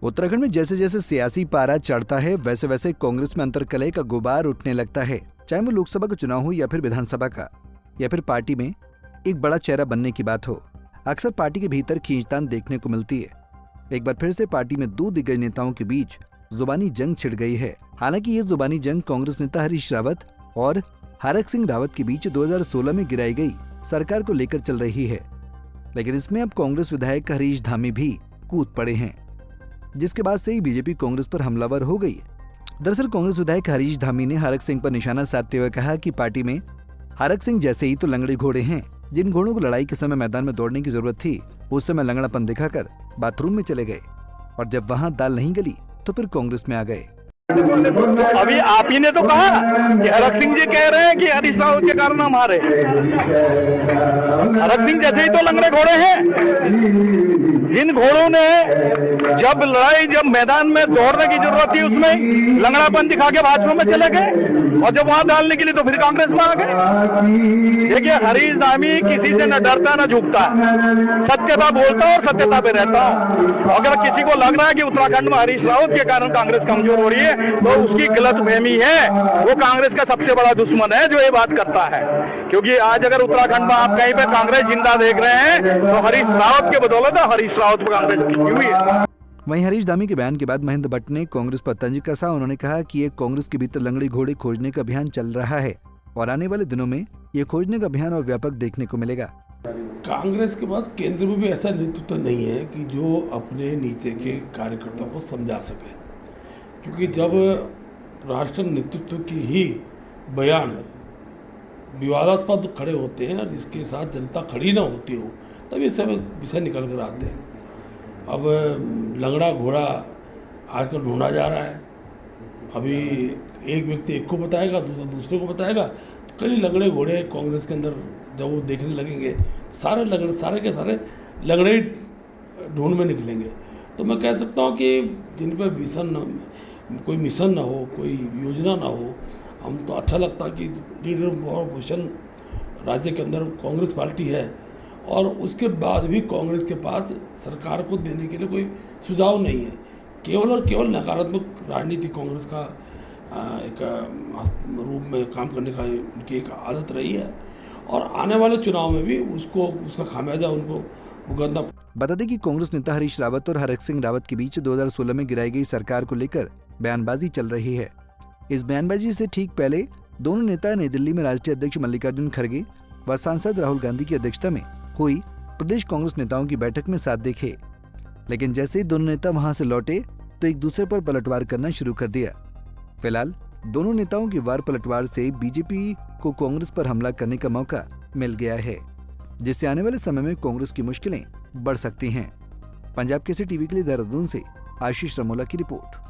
उत्तराखंड में जैसे जैसे सियासी पारा चढ़ता है वैसे वैसे कांग्रेस में अंतर्कलह का गुबार उठने लगता है। चाहे वो लोकसभा का चुनाव हो या फिर विधानसभा का, या फिर पार्टी में एक बड़ा चेहरा बनने की बात हो, अक्सर पार्टी के भीतर खींचतान देखने को मिलती है। एक बार फिर से पार्टी में दो दिग्गज नेताओं के बीच जुबानी जंग छिड़ गई है। हालांकि ये जुबानी जंग कांग्रेस नेता हरीश रावत और हरक सिंह रावत के बीच 2016 में गिराई गई सरकार को लेकर चल रही है, लेकिन इसमें अब कांग्रेस विधायक हरीश धामी भी कूद पड़े हैं, जिसके बाद से ही बीजेपी कांग्रेस पर हमलावर हो गई है। दरअसल कांग्रेस विधायक हरीश धामी ने हरक सिंह पर निशाना साधते हुए कहा कि पार्टी में हरक सिंह जैसे ही तो लंगड़े घोड़े हैं। जिन घोड़ों को लड़ाई के समय मैदान में दौड़ने की जरूरत थी, उस समय लंगड़ापन दिखाकर बाथरूम में चले गए, और जब वहां दाल नहीं गली तो फिर कांग्रेस में आ गए। अभी आप ही ने तो कहा कि हरक सिंह जी कह रहे हैं कि हरीश रावत के कारण हम हारे। हरक सिंह जैसे ही तो लंगड़े घोड़े हैं। जिन घोड़ों ने जब मैदान में दौड़ने की जरूरत थी उसमें लंगड़ापन दिखा के भाजपा में चले गए, और जब वहां डालने के लिए तो फिर कांग्रेस में आ गए। देखिए, हरीश धामी किसी से न डरता न झुकता, सत्यता बोलता और सत्यता पे रहता हूं। अगर किसी को लग रहा है कि उत्तराखंड में हरीश रावत के कारण कांग्रेस कमजोर हो रही है तो उसकी गलतफहमी है। वो कांग्रेस का सबसे बड़ा दुश्मन है जो ये बात करता है, क्योंकि आज अगर उत्तराखंड में आप कहीं पे कांग्रेस जिंदा देख रहे हैं तो हरीश रावत के बदौलत हरीश रावत पर कांग्रेस टिकी हुई है। वहीं हरीश धामी के बयान के बाद महेंद्र भट्ट ने कांग्रेस पर तंज कसा। उन्होंने कहा कि ये कांग्रेस के भीतर लंगड़े घोड़े खोजने का अभियान चल रहा है, और आने वाले दिनों में ये खोजने का अभियान और व्यापक देखने को मिलेगा। कांग्रेस के पास केंद्र में भी ऐसा नेतृत्व नहीं है कि जो अपने नीचे के कार्यकर्ताओं को समझा सके, क्योंकि जब राष्ट्र नेतृत्व की ही बयान विवादास्पद खड़े होते हैं और जिसके साथ जनता खड़ी ना होती हो, तब ये सब विषय निकल कर आते हैं। अब लंगड़ा घोड़ा आजकल ढूंढा जा रहा है। अभी एक व्यक्ति एक को बताएगा, दूसरा दूसरे को बताएगा। कई लंगड़े घोड़े कांग्रेस के अंदर जब वो देखने लगेंगे, सारे के सारे लंगड़े ही ढूंढ में निकलेंगे। तो मैं कह सकता हूँ कि जिन पर कोई मिशन ना हो, कोई योजना ना हो, हम तो अच्छा लगता कि लीडर ऑफ पोजिशन राज्य के अंदर कांग्रेस पार्टी है, और उसके बाद भी कांग्रेस के पास सरकार को देने के लिए कोई सुझाव नहीं है। केवल और केवल नकारात्मक राजनीति कांग्रेस का एक रूप में काम करने का उनकी एक आदत रही है, और आने वाले चुनाव में भी उसका खामियाजा उनको भुगतना। बता दें कि कांग्रेस नेता हरीश रावत और हरक सिंह रावत के बीच 2016 में गिराई गई सरकार को लेकर बयानबाजी चल रही है। इस बयानबाजी से ठीक पहले दोनों नेता नई दिल्ली में राष्ट्रीय अध्यक्ष मल्लिकार्जुन खड़गे व सांसद राहुल गांधी की अध्यक्षता में हुई प्रदेश कांग्रेस नेताओं की बैठक में साथ देखे, लेकिन जैसे ही दोनों नेता वहां से लौटे तो एक दूसरे पर पलटवार करना शुरू कर दिया। फिलहाल दोनों नेताओं की वार पलटवार से बीजेपी को कांग्रेस पर हमला करने का मौका मिल गया है, जिससे आने वाले समय में कांग्रेस की मुश्किलें बढ़ सकती हैं। पंजाब केसरी टीवी के लिए देहरादून से आशीष रमोला की रिपोर्ट।